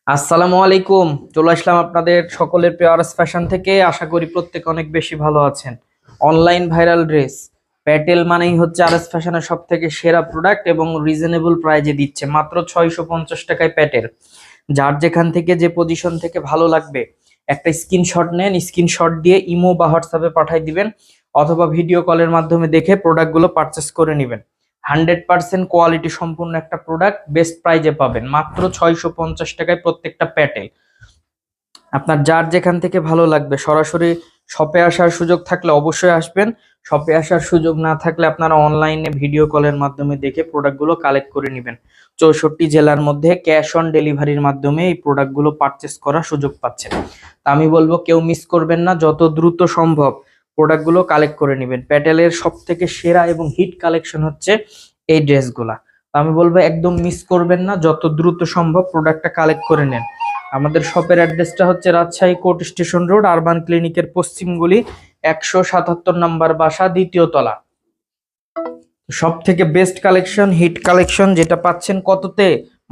আসসালামু আলাইকুম। চলে আসলাম আপনাদের সকলের প্রিয় আরএস ফ্যাশন থেকে। আশা করি প্রত্যেকে অনেক বেশি ভালো আছেন। অনলাইন ভাইরাল ড্রেস প্যাটেল মানেই হচ্ছে আরএস ফ্যাশনের সব থেকে সেরা প্রোডাক্ট এবং রিজনেবল প্রাইজে দিচ্ছে মাত্র 650 টাকায় প্যাটেল। যার যেখান থেকে যে পজিশন থেকে ভালো লাগবে একটা স্ক্রিনশট নেন, স্ক্রিনশট দিয়ে ইমো বা হোয়াটসঅ্যাপে পাঠিয়ে দিবেন অথবা ভিডিও কলের মাধ্যমে দেখে প্রোডাক্টগুলো পারচেস করে নেবেন। 100% কোয়ালিটি সম্পূর্ণ একটা প্রোডাক্ট বেস্ট প্রাইজে পাবেন মাত্র 650 টাকায় প্রত্যেকটা প্যাটেল। আপনার যার যেখান থেকে ভালো লাগবে সরাসরি শপে আসার সুযোগ থাকলে অবশ্যই আসবেন। শপে আসার সুযোগ না থাকলে আপনারা অনলাইনে ভিডিও কলের মাধ্যমে দেখে প্রোডাক্টগুলো কালেক্ট করে নেবেন। 64 জেলার মধ্যে ক্যাশ অন ডেলিভারির মাধ্যমে এই প্রোডাক্টগুলো পারচেস করার সুযোগ পাচ্ছেন। তা আমি বলবো কেউ মিস করবেন না, যত দ্রুত সম্ভব প্রোডাক্টগুলো কালেক্ট করে নেবেন। প্যাটেলের সব থেকে সেরা এবং হিট কালেকশন হচ্ছে এই ড্রেসগুলা। আমি বলবো একদম মিস করবেন না, যত দ্রুত সম্ভব প্রোডাক্টটা কালেক্ট করে নেন। আমাদের শপের অ্যাড্রেসটা হচ্ছে Rajshahi court station road, urban ক্লিনিকের পশ্চিম গলি, 177 নম্বর বাসা, দ্বিতীয় তলা। সব থেকে বেস্ট কালেকশন, হিট কালেকশন যেটা পাচ্ছেন কততে?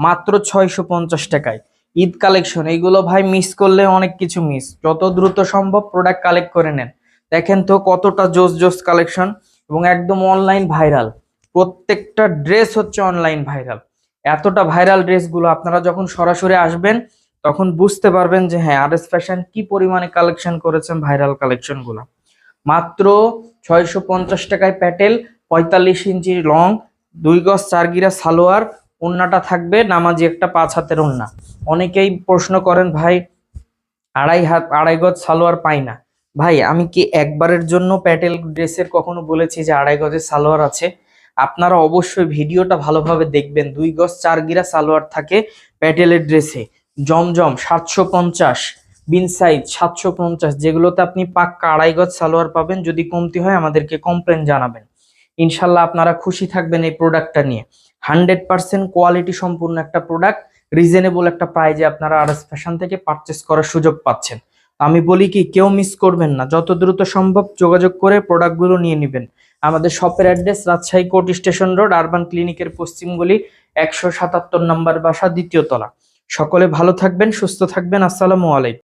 মাত্র 650 টাকায়। ঈদ কালেকশন এইগুলো ভাই মিস করলে অনেক কিছু মিস। যত দ্রুত সম্ভব প্রোডাক্ট কালেক্ট করে নেন। দেখেন তো কতটা জোস জোস কালেকশন এবং একদম অনলাইন ভাইরাল। প্রত্যেকটা ড্রেস হচ্ছে অনলাইন ভাইরাল। এতটা ভাইরাল ড্রেসগুলো আপনারা যখন সরাসরি আসবেন তখন বুঝতে পারবেন যে হ্যাঁ আরএস ফ্যাশন কি পরিমাণে কালেকশন করেছেন ভাইরাল কালেকশন গুলো। মাত্র 650 টাকায় প্যাটেল, 45 ইঞ্চি লং, 2 গজ 4 গিরা সালোয়ার, ওন্নাটা থাকবে নামাজি একটা 5 হাতের ওন্না। অনেকেই প্রশ্ন করেন ভাই 2.5 গজ সালোয়ার পাই না। ভাই আমি কি একবারের জন্য প্যাটেল ড্রেসের কখনো বলেছি যে 2.5 গজের সালোয়ার আছে? আপনারা অবশ্যই ভিডিওটা ভালোভাবে দেখবেন। 2 গজ 4 গিরা সালোয়ার থাকে প্যাটেলের ড্রেসে। জমজম 750, বিন সাইজ 750, যেগুলোতে আপনি পাক্কা 2.5 গজ সালোয়ার পাবেন। যদি কমতি হয় আমাদেরকে কমপ্লেন জানাবেন, ইনশাল্লাহ আপনারা খুশি থাকবেন এই প্রোডাক্টটা নিয়ে। 100% কোয়ালিটি সম্পূর্ণ একটা প্রোডাক্ট, রিজনেবল একটা প্রাইজে আপনারা আরএস ফ্যাশন থেকে পারচেস করার সুযোগ পাচ্ছেন। আমি বলি কি কেউ মিস করবেন না, যত দ্রুত সম্ভব যোগাযোগ করে প্রোডাক্টগুলো নিয়ে নেবেন। আমাদের শপের address Rajshahi court station road, urban ক্লিনিকের পশ্চিম গলি, 177 নম্বর বাসা, দ্বিতীয় তলা। সকলে ভালো থাকবেন, সুস্থ থাকবেন। আসসালামু আলাইকুম।